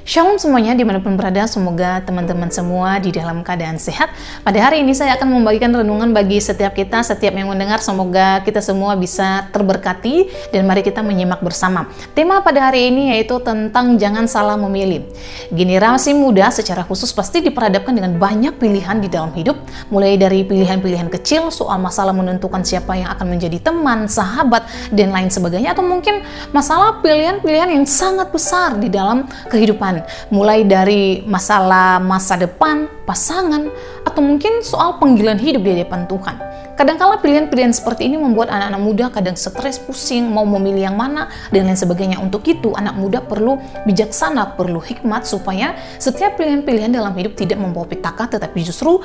Shalom semuanya dimanapun berada, semoga teman-teman semua di dalam keadaan sehat. Pada hari ini saya akan membagikan renungan bagi setiap kita, setiap yang mendengar. Semoga kita semua bisa terberkati dan mari kita menyimak bersama. Tema pada hari ini yaitu tentang jangan salah memilih. Generasi muda secara khusus pasti diperhadapkan dengan banyak pilihan di dalam hidup, mulai dari pilihan-pilihan kecil soal masalah menentukan siapa yang akan menjadi teman, sahabat, dan lain sebagainya, atau mungkin masalah pilihan-pilihan yang sangat besar di dalam kehidupan. Mulai dari masalah masa depan, pasangan, atau mungkin soal panggilan hidup di hadapan Tuhan. Kadangkala pilihan-pilihan seperti ini membuat anak-anak muda kadang stres, pusing, mau memilih yang mana, dan lain sebagainya. Untuk itu, anak muda perlu bijaksana, perlu hikmat, supaya setiap pilihan-pilihan dalam hidup tidak membawa petaka, tetapi justru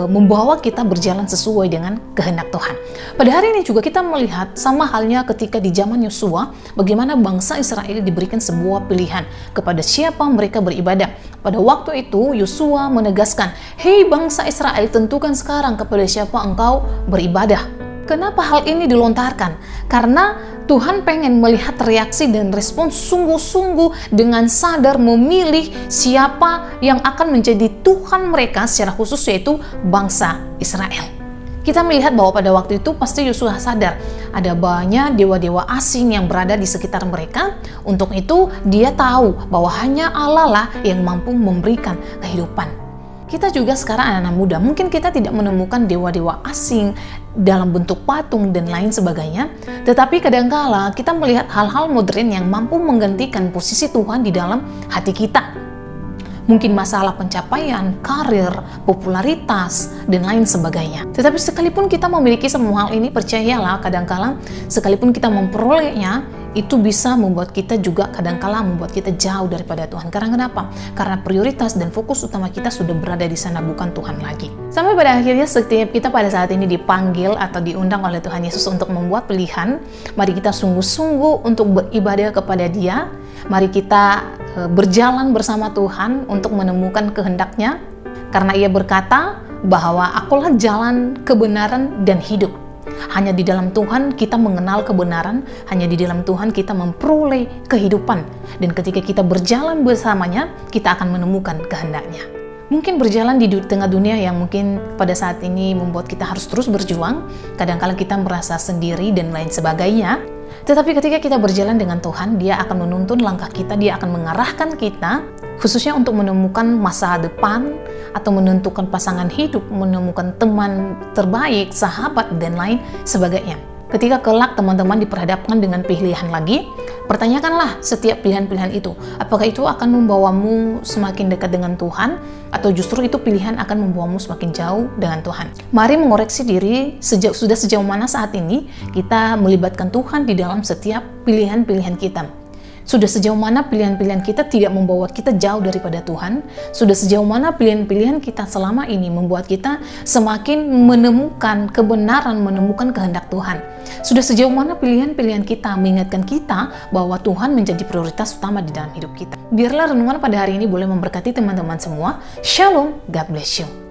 membawa kita berjalan sesuai dengan kehendak Tuhan. Pada hari ini juga kita melihat sama halnya ketika di zaman Yosua, bagaimana bangsa Israel diberikan sebuah pilihan kepada siapa mereka beribadah. Pada waktu itu, Yosua menegaskan, "Hei bangsa Israel, tentukan sekarang kepada siapa engkau beribadah." Kenapa hal ini dilontarkan? Karena Tuhan pengen melihat reaksi dan respon sungguh-sungguh dengan sadar memilih siapa yang akan menjadi Tuhan mereka secara khusus, yaitu bangsa Israel. Kita melihat bahwa pada waktu itu pasti Yosua sadar ada banyak dewa-dewa asing yang berada di sekitar mereka. Untuk itu dia tahu bahwa hanya Allah lah yang mampu memberikan kehidupan. Kita juga sekarang anak-anak muda, mungkin kita tidak menemukan dewa-dewa asing dalam bentuk patung dan lain sebagainya, tetapi kadangkala kita melihat hal-hal modern yang mampu menggantikan posisi Tuhan di dalam hati kita. Mungkin masalah pencapaian, karir, popularitas, dan lain sebagainya. Tetapi sekalipun kita memiliki semua hal ini, percayalah kadangkala sekalipun kita memperolehnya, itu bisa membuat kita juga kadangkala membuat kita jauh daripada Tuhan. Karena kenapa? Karena prioritas dan fokus utama kita sudah berada di sana, bukan Tuhan lagi. Sampai pada akhirnya setiap kita pada saat ini dipanggil atau diundang oleh Tuhan Yesus untuk membuat pilihan. Mari kita sungguh-sungguh untuk beribadah kepada Dia. Mari kita berjalan bersama Tuhan untuk menemukan kehendak-Nya. Karena Ia berkata bahwa akulah jalan, kebenaran, dan hidup. Hanya di dalam Tuhan kita mengenal kebenaran, hanya di dalam Tuhan kita memperoleh kehidupan. Dan ketika kita berjalan bersamanya, kita akan menemukan kehendak-Nya. Mungkin berjalan di tengah dunia yang mungkin pada saat ini membuat kita harus terus berjuang, kadang-kala kita merasa sendiri dan lain sebagainya. Tetapi ketika kita berjalan dengan Tuhan, Dia akan menuntun langkah kita, Dia akan mengarahkan kita, khususnya untuk menemukan masa depan, atau menentukan pasangan hidup, menemukan teman terbaik, sahabat, dan lain sebagainya. Ketika kelak teman-teman diperhadapkan dengan pilihan lagi, pertanyakanlah setiap pilihan-pilihan itu. Apakah itu akan membawamu semakin dekat dengan Tuhan, atau justru itu pilihan akan membawamu semakin jauh dengan Tuhan? Mari mengoreksi diri, sudah sejauh mana saat ini kita melibatkan Tuhan di dalam setiap pilihan-pilihan kita. Sudah sejauh mana pilihan-pilihan kita tidak membawa kita jauh daripada Tuhan? Sudah sejauh mana pilihan-pilihan kita selama ini membuat kita semakin menemukan kebenaran, menemukan kehendak Tuhan? Sudah sejauh mana pilihan-pilihan kita mengingatkan kita bahwa Tuhan menjadi prioritas utama di dalam hidup kita? Biarlah renungan pada hari ini boleh memberkati teman-teman semua. Shalom, God bless you.